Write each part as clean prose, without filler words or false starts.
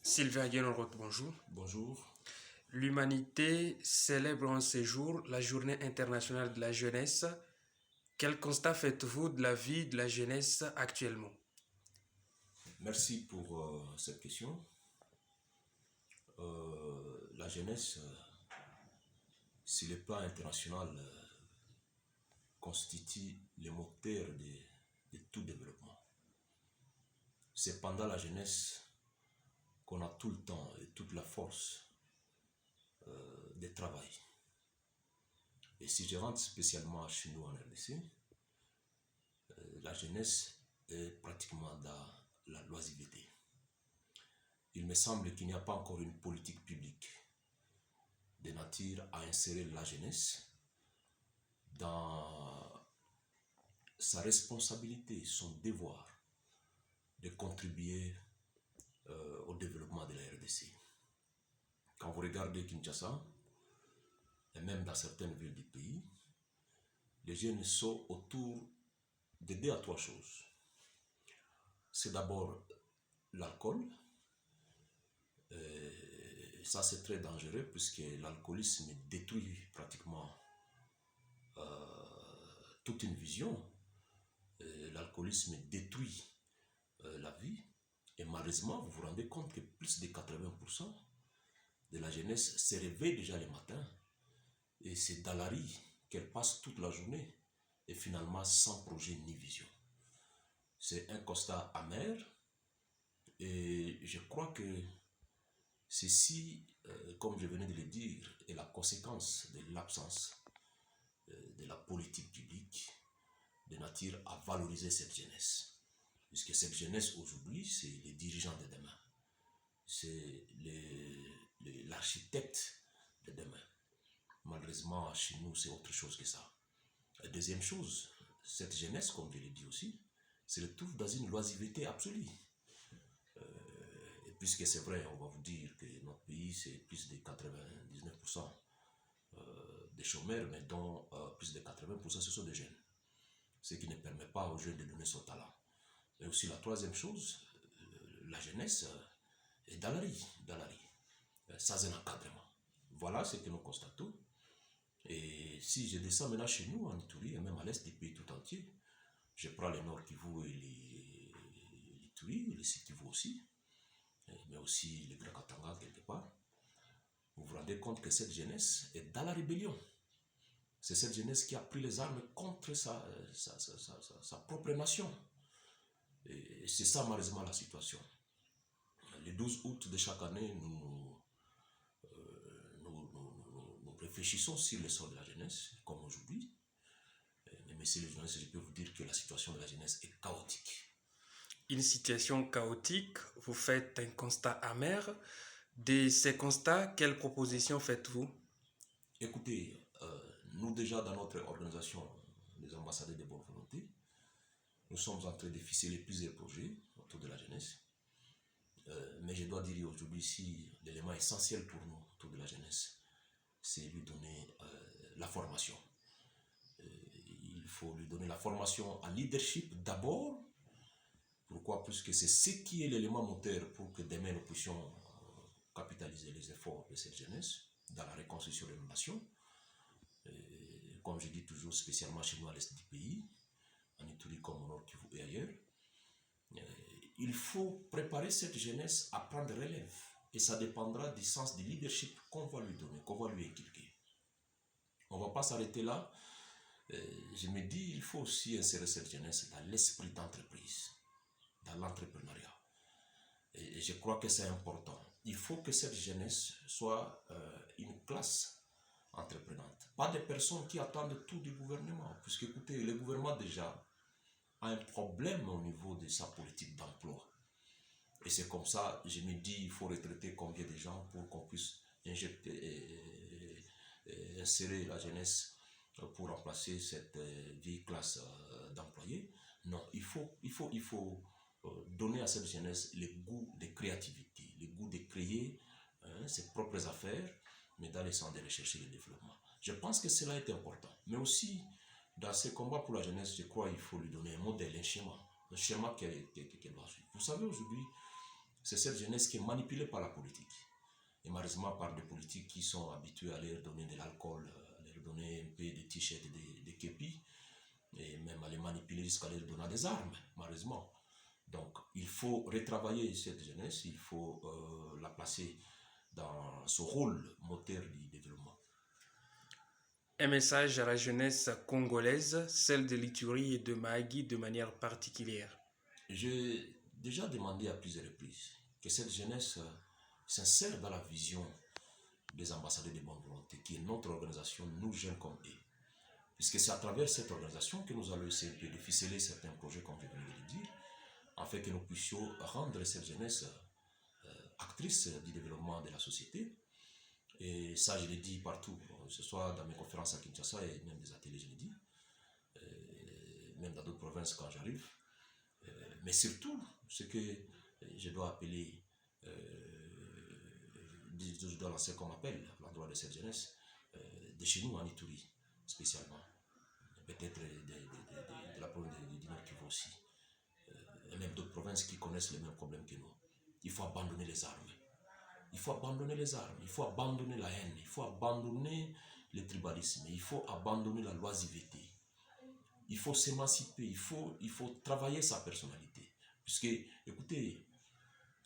Sylvain Guénoroth, bonjour. Bonjour. L'humanité célèbre en ce jour la Journée internationale de la jeunesse. Quel constat faites-vous de la vie de la jeunesse actuellement? Merci pour cette question. La jeunesse, sur le plan international, constitue le moteur de tout développement. C'est pendant la jeunesse qu'on a tout le temps et toute la force de travail. Et si je rentre spécialement chez nous en RDC, la jeunesse est pratiquement dans la loisiveté. Il me semble qu'il n'y a pas encore une politique publique de nature à insérer la jeunesse dans sa responsabilité, son devoir de contribuer au développement de la RDC. Quand vous regardez Kinshasa, et même dans certaines villes du pays, les jeunes sont autour de deux à trois choses. C'est d'abord l'alcool. Ça, c'est très dangereux puisque l'alcoolisme détruit pratiquement toute une vision. L'alcoolisme détruit la vie. Et malheureusement, vous vous rendez compte que plus de 80% de la jeunesse se réveille déjà le matin et c'est dans la rue qu'elle passe toute la journée et finalement sans projet ni vision. C'est un constat amer et je crois que ceci, comme je venais de le dire, est la conséquence de l'absence de la politique publique de nature à valoriser cette jeunesse. Puisque cette jeunesse aujourd'hui, c'est les dirigeants de demain. C'est l'architecte de demain. Malheureusement, chez nous, c'est autre chose que ça. La deuxième chose, cette jeunesse, comme je l'ai dit aussi, se retrouve dans une loisiveté absolue. Et puisque c'est vrai, on va vous dire que notre pays, c'est plus de 99% des chômeurs, mais dont plus de 80% ce sont des jeunes. Ce qui ne permet pas aux jeunes de donner son talent. Mais aussi la troisième chose, la jeunesse est dans la rue, sans un encadrement. Voilà ce que nous constatons. Et si je descends maintenant chez nous, en Ituri, et même à l'est du pays tout entier, je prends le Nord Kivu et l'Ituri, le Sud Kivu aussi, mais aussi le Grand Katanga quelque part, vous vous rendez compte que cette jeunesse est dans la rébellion. C'est cette jeunesse qui a pris les armes contre sa propre nation. Et c'est ça malheureusement la situation. Le 12 août de chaque année, nous réfléchissons sur le sort de la jeunesse, comme aujourd'hui. Mais messieurs les journalistes, je peux vous dire que la situation de la jeunesse est chaotique. Une situation chaotique, vous faites un constat amer. De ces constats, quelles propositions faites-vous? Écoutez, nous déjà dans notre organisation des ambassadeurs de bonne volonté, nous sommes en train de ficeler plusieurs projets autour de la jeunesse. Mais je dois dire aujourd'hui ici, l'élément essentiel pour nous autour de la jeunesse, c'est lui donner la formation. Il faut lui donner la formation en leadership d'abord. Pourquoi? Puisque c'est ce qui est l'élément moteur pour que demain nous puissions capitaliser les efforts de cette jeunesse dans la reconstruction de nos nations. Comme je dis toujours, spécialement chez nous à l'est du pays, en Ituri comme au Nord Kivu et ailleurs, il faut préparer cette jeunesse à prendre relève. Et ça dépendra du sens du leadership qu'on va lui donner, qu'on va lui inculquer. On ne va pas s'arrêter là. Je me dis, il faut aussi insérer cette jeunesse dans l'esprit d'entreprise, dans l'entrepreneuriat. Et je crois que c'est important. Il faut que cette jeunesse soit une classe entreprenante. Pas des personnes qui attendent tout du gouvernement. Puisque, écoutez, le gouvernement déjà a un problème au niveau de sa politique d'emploi. Et c'est comme ça, je me dis, il faut retraiter combien de gens pour qu'on puisse insérer la jeunesse pour remplacer cette vieille classe d'employés. Non, il faut donner à cette jeunesse le goût de créativité, le goût de créer ses propres affaires, mais dans le sens de rechercher le développement. Je pense que cela est important. Mais aussi, dans ce combat pour la jeunesse, je crois qu'il faut lui donner un modèle, un schéma qu'elle doit suivre. Vous savez, aujourd'hui, c'est cette jeunesse qui est manipulée par la politique. Et malheureusement par des politiques qui sont habitués à leur donner de l'alcool, à leur donner un peu de t-shirts, des képis, et même à les manipuler jusqu'à leur donner des armes, malheureusement. Donc il faut retravailler cette jeunesse, il faut la placer dans ce rôle moteur du développement. Un message à la jeunesse congolaise, celle de l'Ituri et de Mahagi de manière particulière. J'ai déjà demandé à plusieurs reprises que cette jeunesse s'insère dans la vision des ambassadeurs de bonne volonté, qui est notre organisation, nous jeunes comme eux. Puisque c'est à travers cette organisation que nous allons essayer de ficeler certains projets, comme je viens de le dire, afin que nous puissions rendre cette jeunesse actrice du développement de la société. Et ça, je l'ai dit partout, que ce soit dans mes conférences à Kinshasa et même des ateliers, je l'ai dit, même dans d'autres provinces quand j'arrive. Mais surtout, ce que je dois appeler, je dois lancer comme appel à l'endroit de cette jeunesse, de chez nous en Ituri, spécialement, peut-être de la province du Nord Kivu aussi, et même d'autres provinces qui connaissent les mêmes problèmes que nous. Il faut abandonner les armes. Il faut abandonner les armes, il faut abandonner la haine, il faut abandonner le tribalisme, il faut abandonner la loisiveté. Il faut s'émanciper, il faut travailler sa personnalité. Puisque, écoutez,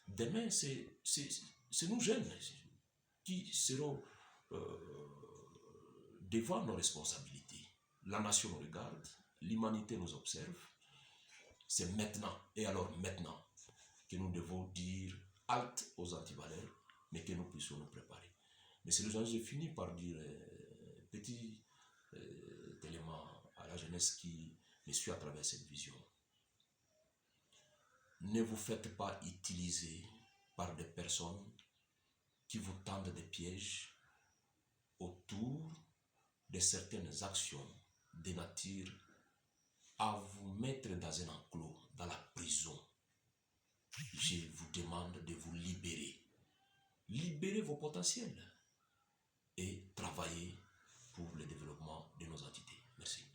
demain, c'est nous jeunes qui serons devant nos responsabilités. La nation nous regarde, l'humanité nous observe. C'est maintenant, et alors maintenant, que nous devons dire halte aux antivaleurs, mais que nous puissions nous préparer. Mais c'est le genre, j'ai fini par dire petit élément à la jeunesse qui me suit à travers cette vision. Ne vous faites pas utiliser par des personnes qui vous tendent des pièges autour de certaines actions de nature à vous mettre dans un enclos, dans la prison. Je vous demande de vous libérer. Libérez vos potentiels et travaillez pour le développement de nos entités. Merci.